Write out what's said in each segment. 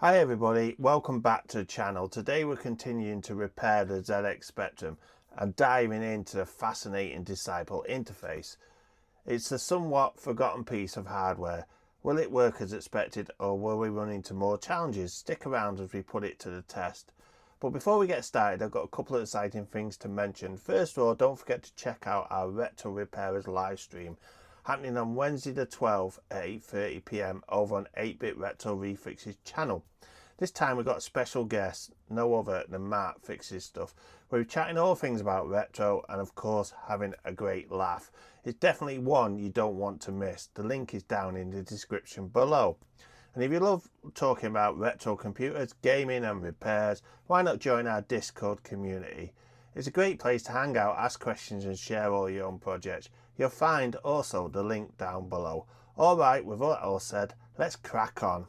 Hi everybody, welcome back to the channel. Today we're continuing to repair the ZX Spectrum and diving into the fascinating Disciple interface. It's a somewhat forgotten piece of hardware. Will it work as expected, or will we run into more challenges? Stick around as we put it to the test. But before we get started, I've got a couple of exciting things to mention. First of all, don't forget to check out our Retro Repairers live stream happening on Wednesday the 12th at 8:30 p.m. over on 8-Bit Retro Refixes channel. This time we've got a special guest, no other than Mark Fixes Stuff. We're chatting all things about retro and of course having a great laugh. It's definitely one you don't want to miss. The link is down in the description below. And if you love talking about retro computers, gaming and repairs, why not join our Discord community? It's a great place to hang out, ask questions and share all your own projects. You'll find also the link down below. Alright, with that all said, let's crack on.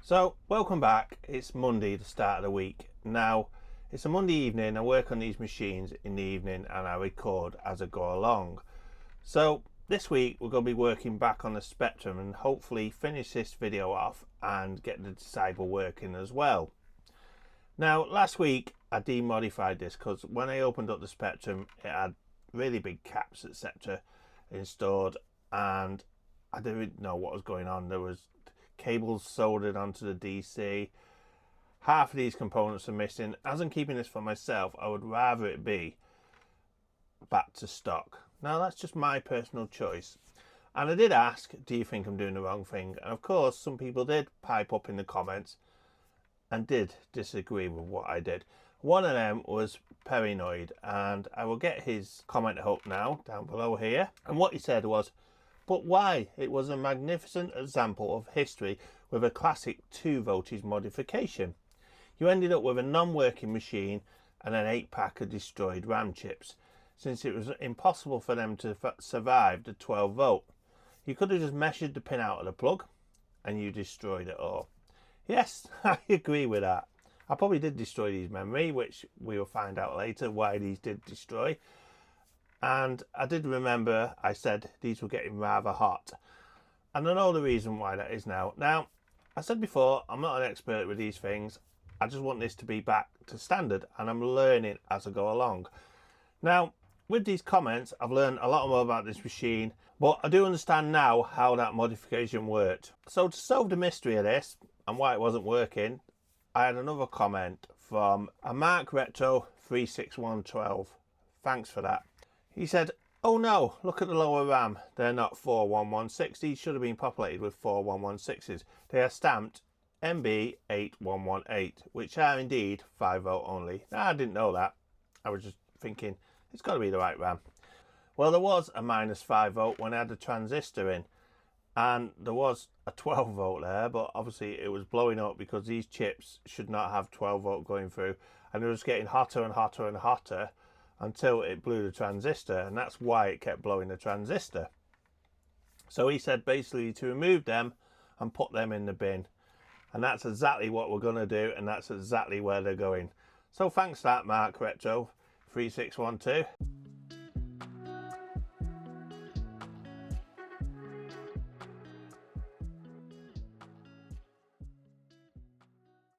So, welcome back. It's Monday, the start of the week. Now, it's a Monday evening. I work on these machines in the evening and I record as I go along. So, this week we're going to be working back on the Spectrum and hopefully finish this video off and get the Disciple working as well. Now, last week I demodified this because when I opened up the Spectrum, it had really big caps, etc. installed and I didn't know what was going on. There was cables soldered onto the DC. Half of these components are missing. As I'm keeping this for myself, I would rather it be back to stock. Now that's just my personal choice. And I did ask, do you think I'm doing the wrong thing? And of course some people did pipe up in the comments and did disagree with what I did. One of them was Paranoid, and I will get his comment up now down below here. And what he said was, but why? It was a magnificent example of history with a classic 2 voltage modification. You ended up with a non-working machine and an 8-pack of destroyed RAM chips, since it was impossible for them to survive the 12 volt. You could have just measured the pin out of the plug and you destroyed it all. Yes, I agree with that. I probably did destroy these memory, which we will find out later why these did destroy. And I did remember I said these were getting rather hot. And I know the reason why that is now. Now, I said before, I'm not an expert with these things. I just want this to be back to standard and I'm learning as I go along. Now, with these comments, I've learned a lot more about this machine, but I do understand now how that modification worked. So to solve the mystery of this and why it wasn't working, I had another comment from a Mark Retro 36112. Thanks for that. He said, oh no, look at the lower RAM. They're not 4116. These should have been populated with 4116s. They are stamped MB8118, which are indeed 5 volt only. Now, I didn't know that. I was just thinking, it's got to be the right RAM. Well, there was a minus 5 volt when I had the transistor in. And there was a 12 volt there, but obviously it was blowing up because these chips should not have 12 volt going through. And it was getting hotter and hotter and hotter until it blew the transistor, and that's why it kept blowing the transistor. So he said basically to remove them and put them in the bin, and that's exactly what we're going to do, and that's exactly where they're going. So thanks for that, Mark Retro 3612.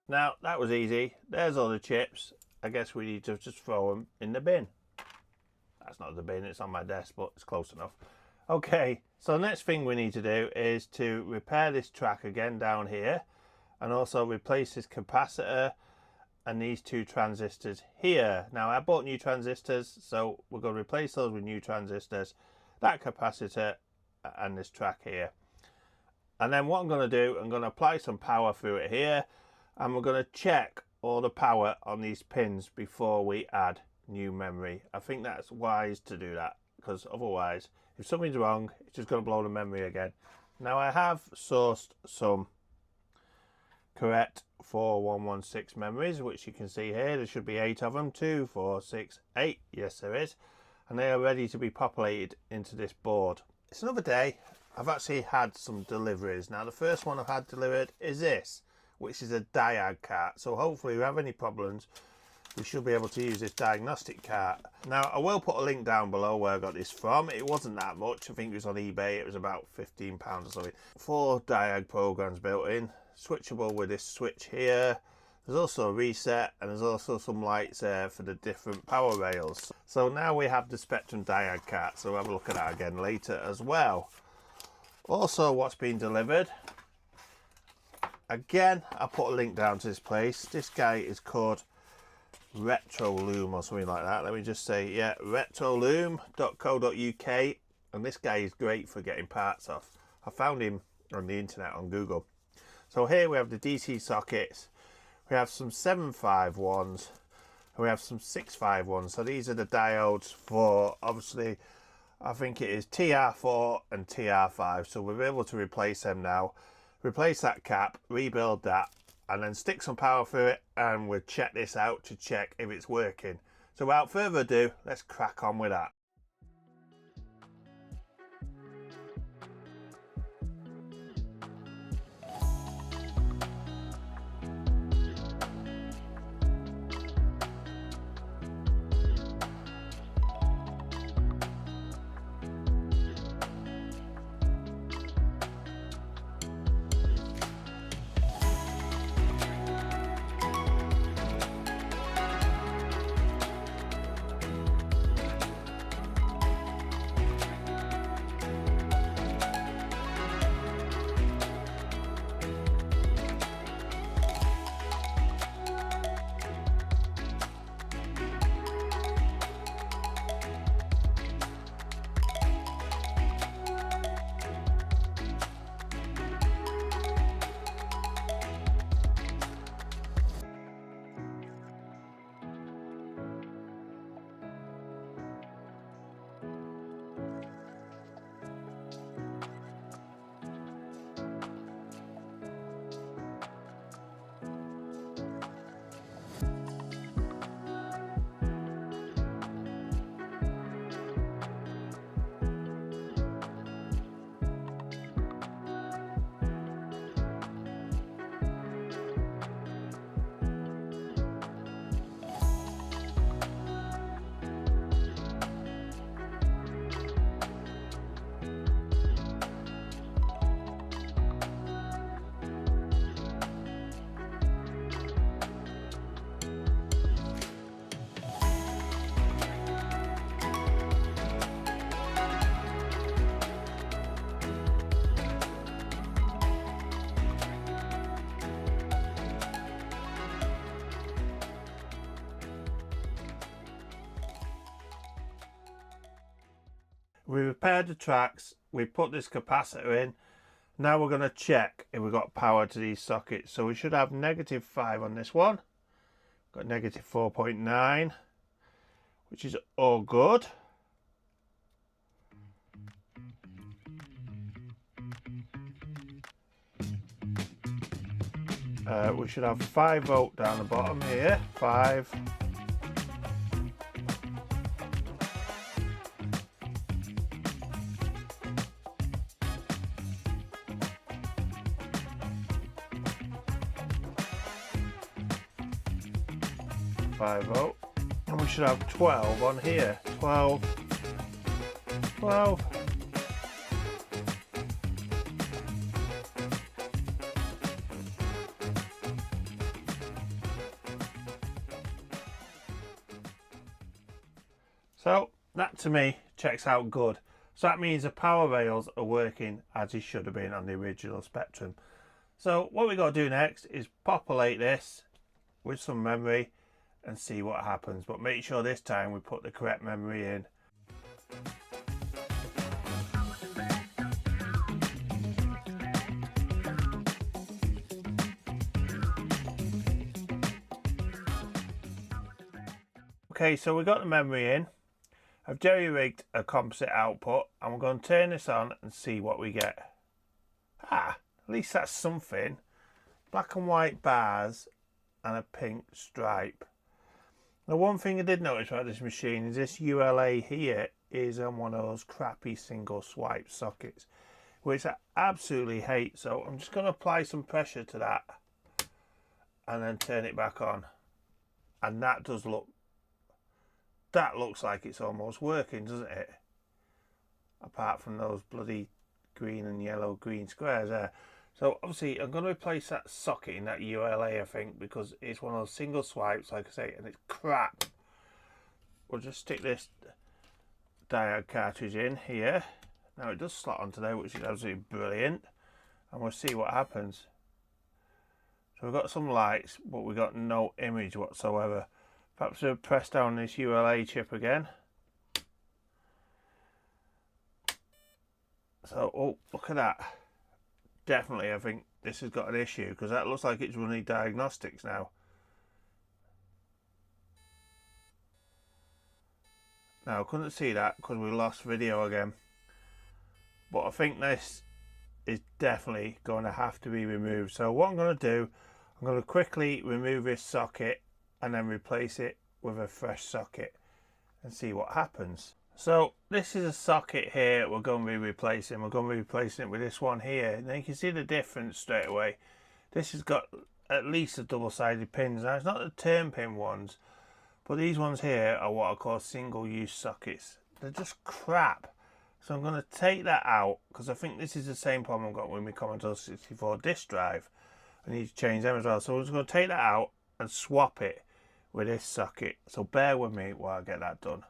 Now that was easy. There's all the chips. I guess we need to just throw them in the bin. That's not the bin, it's on my desk, but it's close enough. Okay, so the next thing we need to do is to repair this track again down here, and also replace this capacitor and these 2 transistors here. Now I bought new transistors, so we're going to replace those with new transistors, that capacitor and this track here. And then what I'm going to do, I'm going to apply some power through it here, and we're going to check all the power on these pins before we add new memory. I think that's wise to do that, because otherwise if something's wrong it's just going to blow the memory again. Now I have sourced some correct 4116 memories, which you can see here. There should be 8 of them. 2, 4, 6, 8. Yes, there is. And they are ready to be populated into this board. It's another day. I've actually had some deliveries. Now the first one I've had delivered is this, which is a diag cart. So hopefully if we have any problems we should be able to use this diagnostic cart. Now I will put a link down below where I got this from. It wasn't that much, I think it was on eBay, it was about £15 or something. 4 diag programs built in, switchable with this switch here. There's also a reset, and there's also some lights there for the different power rails. So now we have the Spectrum diag cart, so we'll have a look at that again later as well. Also, what's been delivered, again, I'll put a link down to this place. This guy is called Retroleum or something like that. Let me just say, yeah, retroleum.co.uk, and this guy is great for getting parts off. I found him on the internet on Google. So here we have the DC sockets, we have some 751s, and we have some 651s. So these are the diodes for, obviously, I think it is TR4 and TR5. So we're able to replace them now, replace that cap, rebuild that, and then stick some power through it, and we'll check this out to check if it's working. So without further ado, let's crack on with that. We repaired the tracks, we put this capacitor in. Now we're going to check if we've got power to these sockets. So we should have -5 on this one. Got -4.9, which is all good. We should have 5 volt down the bottom here, 5. Volt, and we should have 12 on here. 12. So that to me checks out good. So that means the power rails are working as they should have been on the original Spectrum. So what we got to do next is populate this with some memory and see what happens, but make sure this time we put the correct memory in. Okay, so we got the memory in. I've jerry-rigged a composite output, and we're going to turn this on and see what we get. At least that's something. Black and white bars and a pink stripe. Now, one thing I did notice about this machine is this ULA here is on one of those crappy single swipe sockets, which I absolutely hate. So I'm just going to apply some pressure to that and then turn it back on. and that looks like it's almost working, doesn't it? Apart from those bloody green and yellow green squares there. So obviously I'm going to replace that socket in that ULA, I think, because it's one of those single swipes, like I say, and it's crap. We'll just stick this diode cartridge in here. Now it does slot onto there, which is absolutely brilliant, and we'll see what happens. So we've got some lights, but we've got no image whatsoever. Perhaps we'll press down this ULA chip again. So, oh, look at that. Definitely, I think this has got an issue, because that looks like it's running diagnostics now. Now, I couldn't see that because we lost video again. But I think this is definitely going to have to be removed. So what I'm going to do, I'm going to quickly remove this socket and then replace it with a fresh socket and see what happens. So this is a socket here we're going to be replacing. We're going to be replacing it with this one here. Now you can see the difference straight away. This has got at least a double-sided pins. Now it's not the turn pin ones, but these ones here are what I call single-use sockets. They're just crap. So I'm going to take that out, because I think this is the same problem I've got with my Commodore 64 disk drive. I need to change them as well. So I'm just going to take that out and swap it with this socket. So bear with me while I get that done.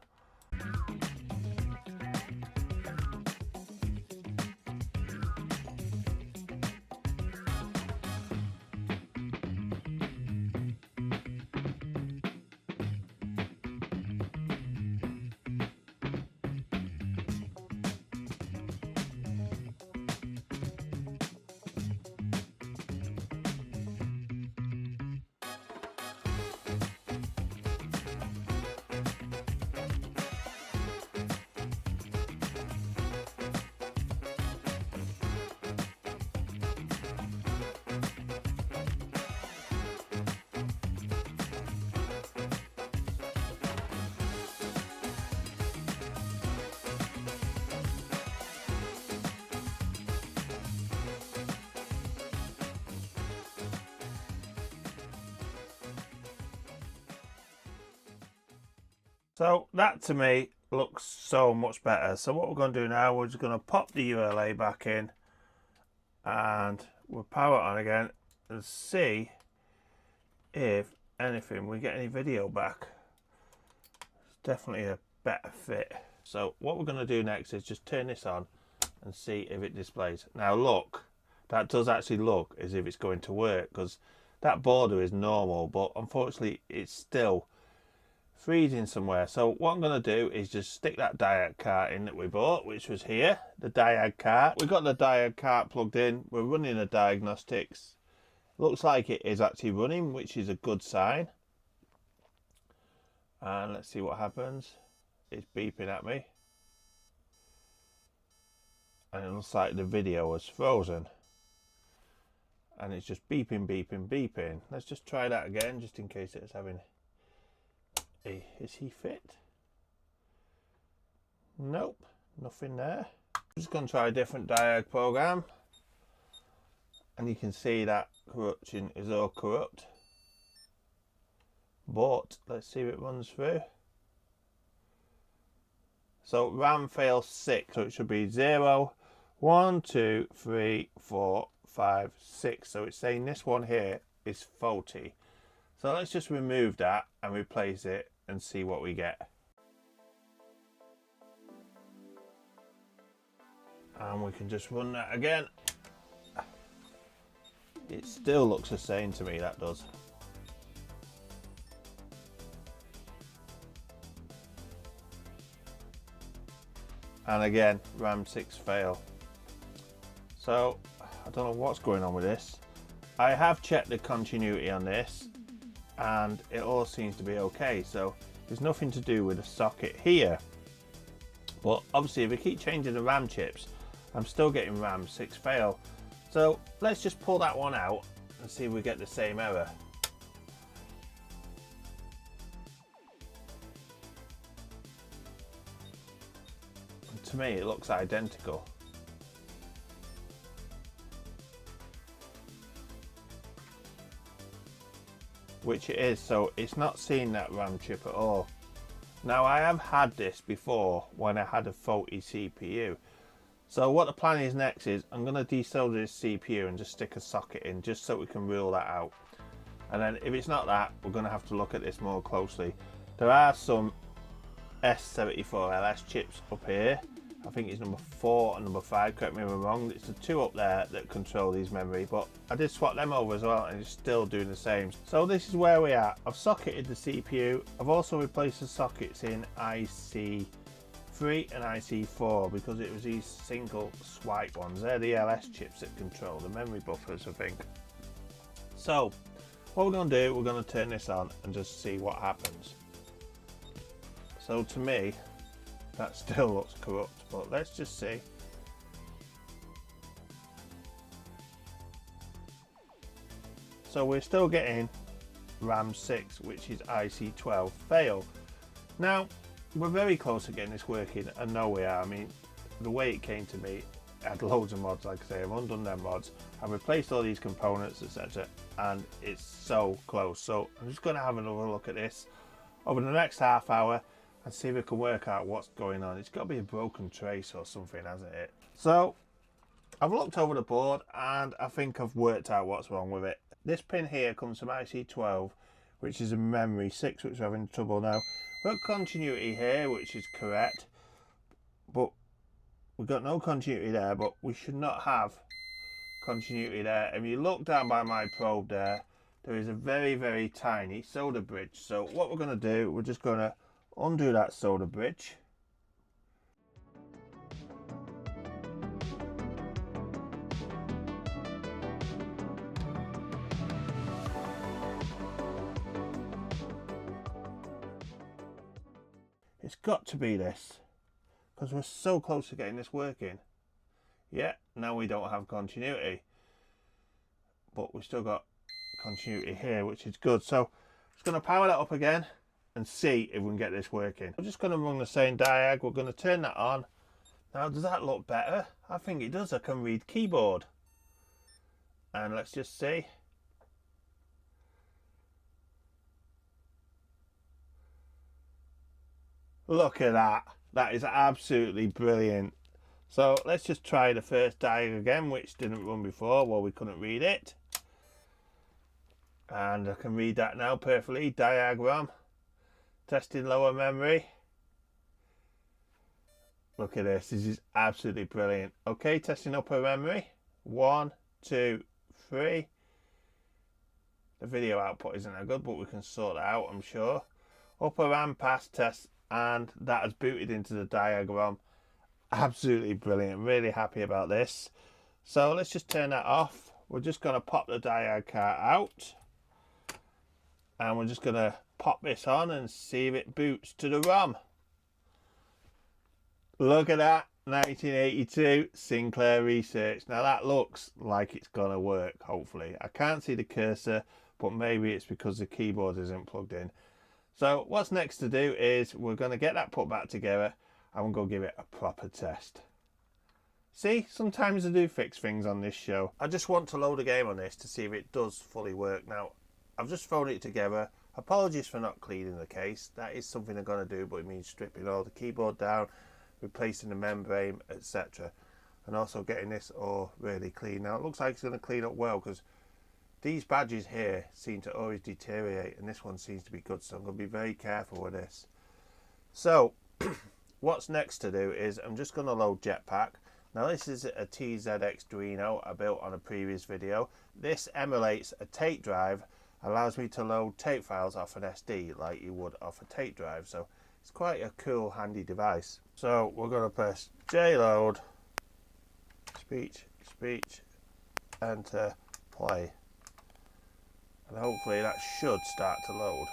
So that to me looks so much better. So what we're going to do now, we're just going to pop the ULA back in and we'll power it on again and see if anything, we get any video back. It's definitely a better fit. So what we're going to do next is just turn this on and see if it displays. Now look, that does actually look as if it's going to work, because that border is normal, but unfortunately it's still freezing somewhere. So what I'm going to do is just stick that diode cart in that we bought, which was here, the diode cart. We've got the diode cart plugged in, we're running the diagnostics. Looks like it is actually running, which is a good sign. And let's see what happens. It's beeping at me. And it looks like the video was frozen. And it's just beeping, beeping, beeping. Let's just try that again, just in case it's having... Is he fit? Nope, nothing there. I'm just going to try a different diode program. And you can see that corruption is all corrupt. But let's see if it runs through. So RAM fails 6. So it should be 0, 1, 2, 3, 4, 5, 6. So it's saying this one here is faulty. So let's just remove that and replace it and see what we get. And we can just run that again. It still looks the same to me, that does. And again, RAM 6 fail. So I don't know what's going on with this. I have checked the continuity on this and it all seems to be okay, so there's nothing to do with the socket here. But obviously if we keep changing the RAM chips, I'm still getting RAM 6 fail. So let's just pull that one out and see if we get the same error. And to me it looks identical. which it is, so it's not seeing that RAM chip at all. Now I have had this before when I had a faulty CPU. So what the plan is next is I'm going to desolder this CPU and just stick a socket in just so we can rule that out. And then if it's not that, we're going to have to look at this more closely. There are some S74LS chips up here. I think it's number 4 and number 5, correct me if I'm wrong. It's the 2 up there that control these memory, but I did swap them over as well and it's still doing the same. So this is where we are. I've socketed the CPU. I've also replaced the sockets in IC3 and IC4 because it was these single swipe ones. They're the LS chips that control the memory buffers, I think. So what we're going to do, we're going to turn this on and just see what happens. So to me, that still looks corrupt, but let's just see. So we're still getting RAM 6, which is IC12 fail. Now, we're very close to getting this working, and no we are. I mean, the way it came to me, I had loads of mods, like I say, I've undone them mods, I've replaced all these components, etc., and it's so close. So I'm just going to have another look at this over the next half hour and see if we can work out what's going on. It's got to be a broken trace or something, hasn't it? So I've looked over the board and I think I've worked out what's wrong with it. This pin here comes from IC12, which is a memory 6, which we're having trouble now. We've got continuity here, which is correct, but we've got no continuity there, but we should not have continuity there. If you look down by my probe there is a very, very tiny solder bridge. So what we're going to do, we're just going to undo that solder bridge. It's got to be this, because we're so close to getting this working. Yeah, now we don't have continuity, but we've still got continuity here, which is good. So I'm just going to power that up again and see if we can get this working. I'm just going to run the same diag. We're going to turn that on. Now, does that look better? I think it does. I can read keyboard. And let's just see. Look at that. That is absolutely brilliant. So let's just try the first diag again, which didn't run before. Well, we couldn't read it. And I can read that now perfectly. Diagram. Testing lower memory. Look at this. This is absolutely brilliant. Okay, testing upper memory. 1, 2, 3. The video output isn't that good, but we can sort that out, I'm sure. Upper RAM pass test, and that has booted into the diagram. Absolutely brilliant. Really happy about this. So let's just turn that off. We're just going to pop the diag card out. And we're just going to pop this on and see if it boots to the ROM. Look at that, 1982 Sinclair Research. Now that looks like it's going to work, hopefully. I can't see the cursor, but maybe it's because the keyboard isn't plugged in. So what's next to do is we're going to get that put back together and we'll go give it a proper test. See, sometimes I do fix things on this show. I just want to load a game on this to see if it does fully work. Now, I've just thrown it together. Apologies for not cleaning the case. That is something I'm going to do, but it means stripping all the keyboard down, replacing the membrane, etc. And also getting this all really clean. Now, it looks like it's going to clean up well because these badges here seem to always deteriorate and this one seems to be good, so I'm going to be very careful with this. So, what's next to do is I'm just going to load Jetpack. Now this is a TZX Duino I built on a previous video. This emulates a tape drive, allows me to load tape files off an SD like you would off a tape drive. So it's quite a cool, handy device. So we're going to press JLoad, speech, enter, play. And hopefully that should start to load.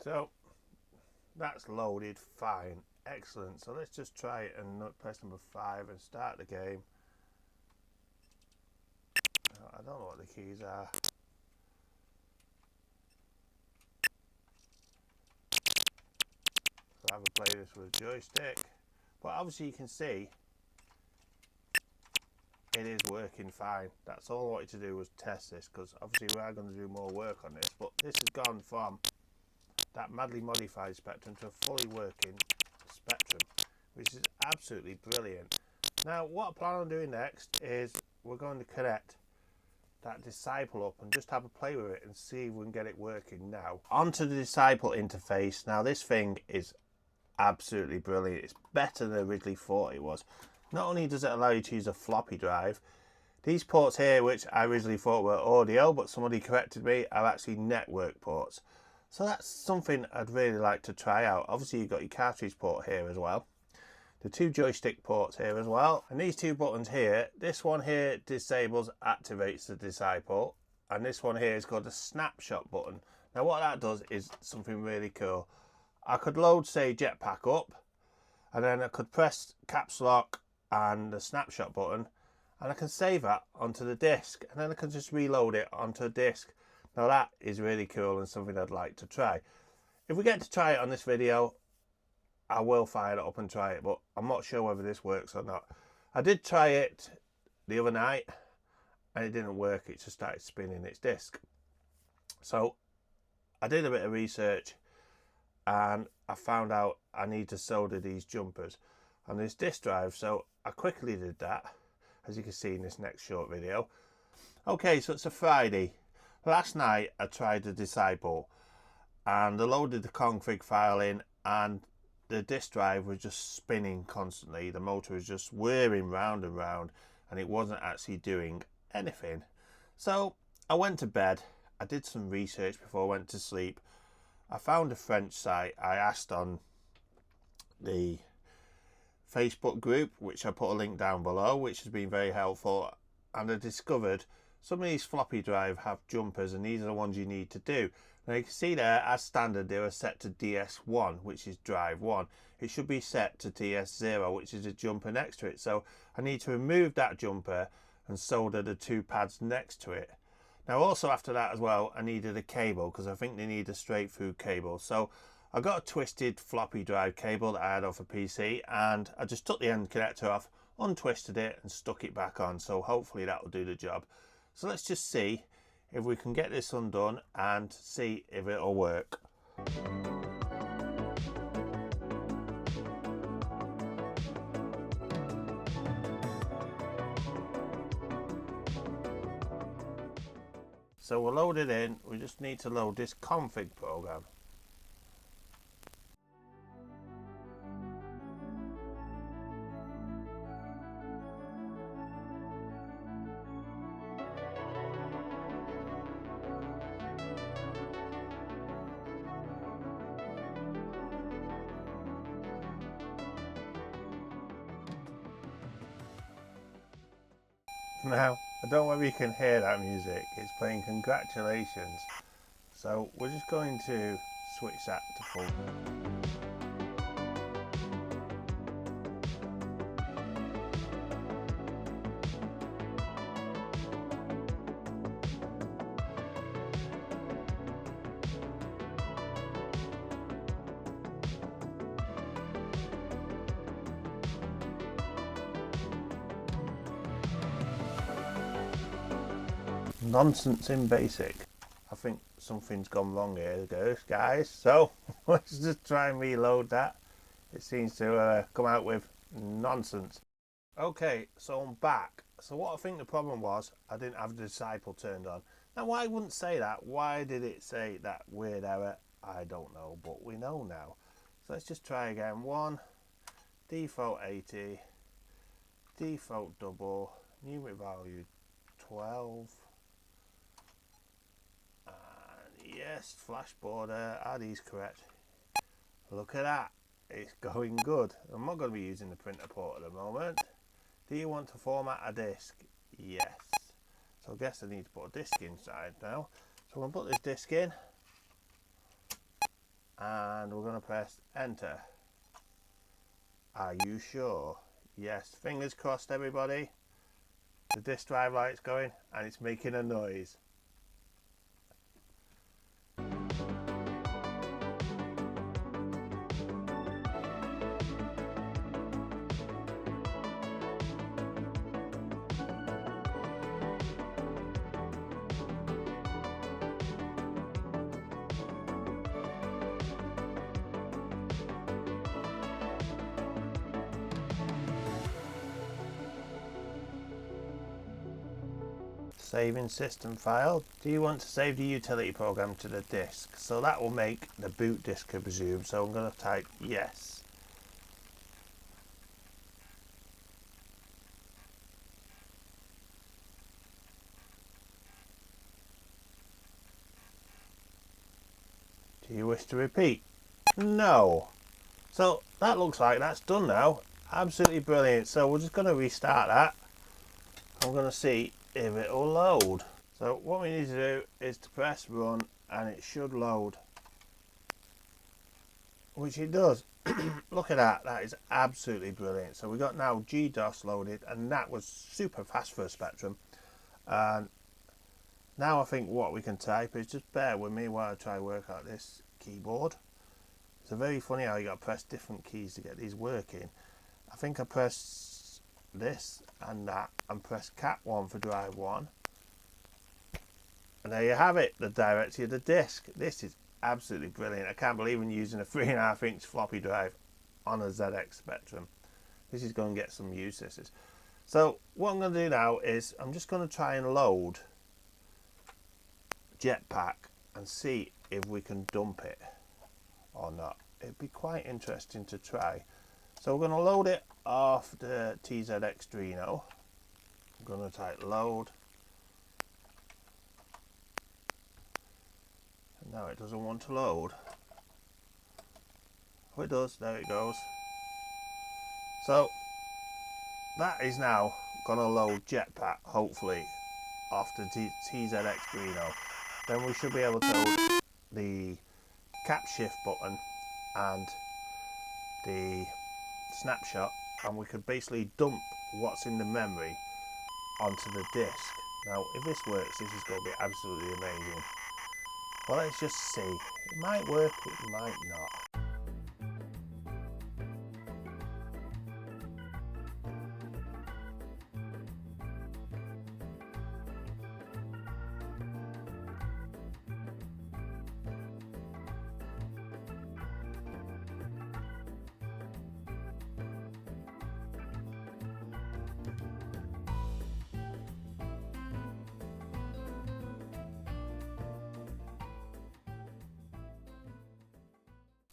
So that's loaded fine, excellent. So let's just try it and press number 5 and start the game. I don't know what the keys are. So I have to play this with a joystick, but obviously you can see it is working fine. That's all I wanted to do, was test this, because obviously we are going to do more work on this, but this has gone from that madly modified Spectrum to a fully working Spectrum, which is absolutely brilliant. Now what I plan on doing next is we're going to connect that Disciple up and just have a play with it and see if we can get it working. Now onto the Disciple interface. Now this thing is absolutely brilliant. It's better than I originally thought it was. Not only does it allow you to use a floppy drive, these ports here, which I originally thought were audio, but somebody corrected me, are actually network ports. So that's something I'd really like to try out. Obviously you've got your cartridge port here as well, the 2 joystick ports here as well, and these 2 buttons here, this one here disables, activates the Disciple, and this one here is called the Snapshot button. Now what that does is something really cool. I could load, say, Jetpack up, and then I could press caps lock and the Snapshot button, and I can save that onto the disk, and then I can just reload it onto the disk. Now that is really cool and something I'd like to try. If we get to try it on this video, I will fire it up and try it, but I'm not sure whether this works or not. I did try it the other night and it didn't work. It just started spinning its disk. So I did a bit of research and I found out I need to solder these jumpers on this disk drive. So I quickly did that, as you can see in this next short video. Okay, so it's a Friday. Last night I tried the Disciple and I loaded the config file in, and the disk drive was just spinning constantly. The motor was just whirring round and round and it wasn't actually doing anything. So I went to bed. I did some research before I went to sleep. I found a French site. I asked on the Facebook group, which I put a link down below, which has been very helpful, and I discovered some of these floppy drive have jumpers, and these are the ones you need to do. Now you can see there, as standard, they are set to DS1, which is drive 1. It should be set to DS0, which is a jumper next to it. So I need to remove that jumper and solder the 2 pads next to it. Now also after that as well, I needed a cable, because I think they need a straight through cable. So I got a twisted floppy drive cable that I had off a PC, and I just took the end connector off, untwisted it and stuck it back on. So hopefully that will do the job. So let's just see if we can get this undone and see if it'll work. So we'll load it in. We just need to load this config program. Now, I don't know whether you can hear that music. It's playing congratulations. So we're just going to switch that to full. Nonsense in basic. I think something's gone wrong here, guys. So let's just try and reload that. It seems to come out with nonsense. Okay, so I'm back. So what I think the problem was, I didn't have the Disciple turned on. Now why wouldn't say that? Why did it say that weird error? I don't know, but we know now. So let's just try again. 1, default 80, default double, numeric value 12. Yes, flash border, are these correct? Look at that, it's going good. I'm not going to be using the printer port at the moment. Do you want to format a disk? Yes. So I guess I need to put a disk inside now. So I'm going to put this disk in and we're going to press enter. Are you sure? Yes, fingers crossed everybody. The disk drive light's going and it's making a noise. Saving system file. Do you want to save the utility program to the disk? So that will make the boot disk, I presume. So I'm going to type yes. Do you wish to repeat? No. So that looks like that's done now. Absolutely brilliant. So we're just going to restart that. I'm going to see if it will load. So what we need to do is to press run and it should load, which it does. Look at that, that is absolutely brilliant. So we got now GDOS loaded, and that was super fast for a Spectrum. And now I think what we can type is, just bear with me while I try to work out this keyboard. It's very funny how you got to press different keys to get these working. I think I pressed this and that and press cat 1 for drive 1. And there you have it, the directory of the disk. This is absolutely brilliant. I can't believe I'm using a 3.5 inch floppy drive on a ZX Spectrum. This is going to get some use, this is. So what I'm going to do now is I'm just going to try and load Jetpack and see if we can dump it or not. It'd be quite interesting to try. So we're going to load it off the TZX Drino. I'm going to type load. And now it doesn't want to load. Oh, it does. There it goes. So that is now going to load Jetpack, hopefully, off the TZX Drino. Then we should be able to hold the cap shift button and the snapshot, and we could basically dump what's in the memory onto the disk. Now if this works, this is going to be absolutely amazing. Well, let's just see. It might work, it might not.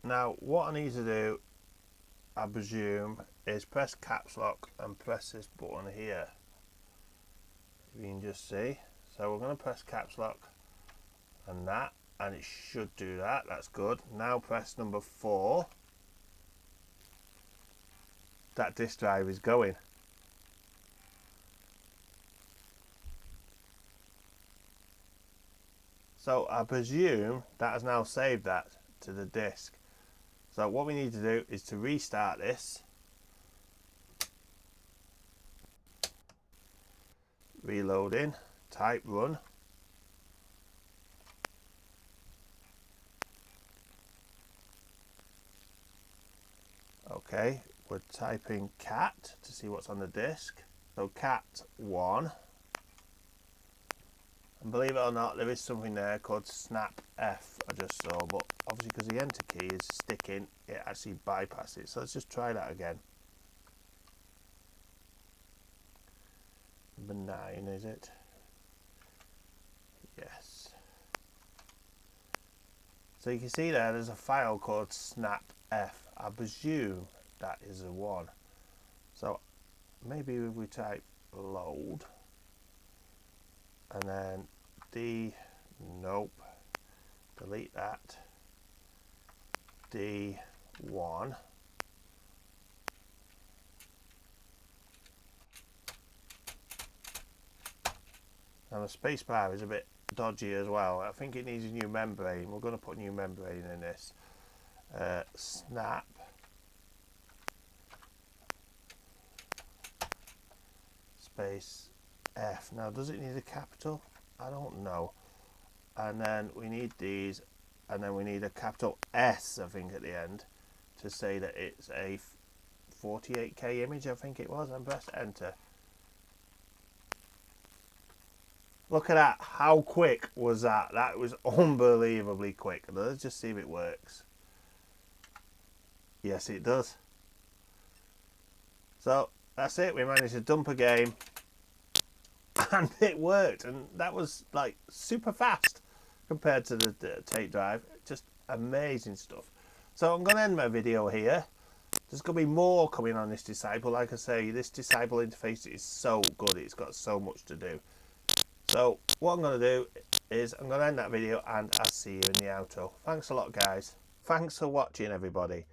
Now what I need to do, I presume, is press caps lock and press this button here. You can just see. So we're going to press caps lock and that, and it should do that. That's good. Now press number 4. That disk drive is going. So I presume that has now saved that to the disk. So what we need to do is to restart this. Reloading, type run. Okay, we're typing cat to see what's on the disk. So cat 1. And believe it or not, there is something there called snap F I just saw, but obviously because the enter key is sticking, it actually bypasses it. So let's just try that again. Number 9, is it? Yes. So you can see there's a file called snap F. I presume that is a 1. So maybe if we type load and then D, nope, delete that, D1, and the spacebar is a bit dodgy as well. I think it needs a new membrane. We're going to put new membrane in this. Snap space F. Now, does it need a capital? I don't know. And then we need these, and then we need a capital S, I think, at the end to say that it's a 48K image, I think it was, and press enter. Look at that. How quick was that? That was unbelievably quick. Let's just see if it works. Yes, it does. So that's it. We managed to dump a game and it worked. And that was like super fast compared to the tape drive. Just amazing stuff. So I'm going to end my video here. There's going to be more coming on this Disciple. Like I say, this Disciple interface is so good. It's got so much to do. So what I'm going to do is I'm going to end that video and I'll see you in the outro. Thanks a lot, guys. Thanks for watching, everybody.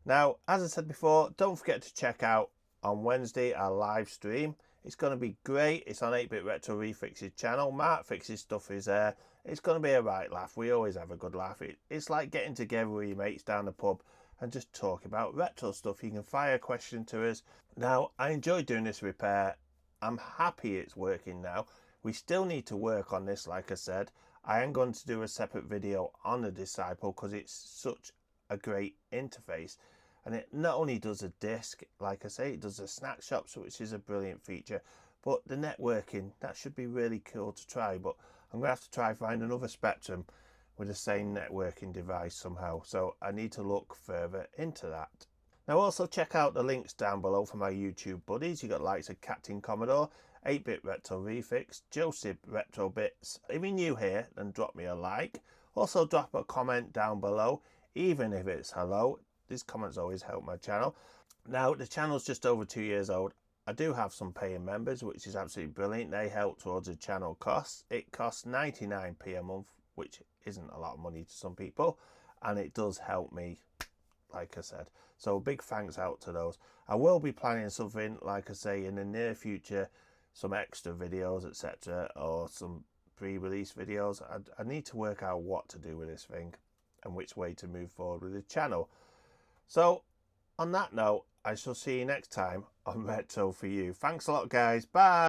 Now, as I said before, don't forget to check out on Wednesday our live stream. It's going to be great. It's on 8-Bit Retro Refix's channel. Mark Fix's stuff is there. It's going to be a right laugh. We always have a good laugh. It's like getting together with your mates down the pub and just talk about retro stuff. You can fire a question to us. Now, I enjoyed doing this repair. I'm happy it's working now. We still need to work on this, like I said. I am going to do a separate video on the Disciple because it's such a great interface. And it not only does a disc, like I say, it does a snapshot, which is a brilliant feature. But the networking, that should be really cool to try. But I'm going to have to try find another Spectrum with the same networking device somehow. So I need to look further into that. Now also check out the links down below for my YouTube buddies. You got likes of Captain Commodore, 8-Bit Retro Refix, Joseph Retro Bits. If you're new here, then drop me a like. Also drop a comment down below, even if it's hello. These comments always help my channel. Now the channel's just over 2 years old. I do have some paying members, which is absolutely brilliant. They help towards the channel costs. It costs 99p a month, which isn't a lot of money to some people, and it does help me, like I said. So big thanks out to those. I will be planning something, like I say, in the near future, some extra videos, etc., or some pre-release videos. I need to work out what to do with this thing and which way to move forward with the channel. So on that note, I shall see you next time on Retro for You. Thanks a lot, guys. Bye.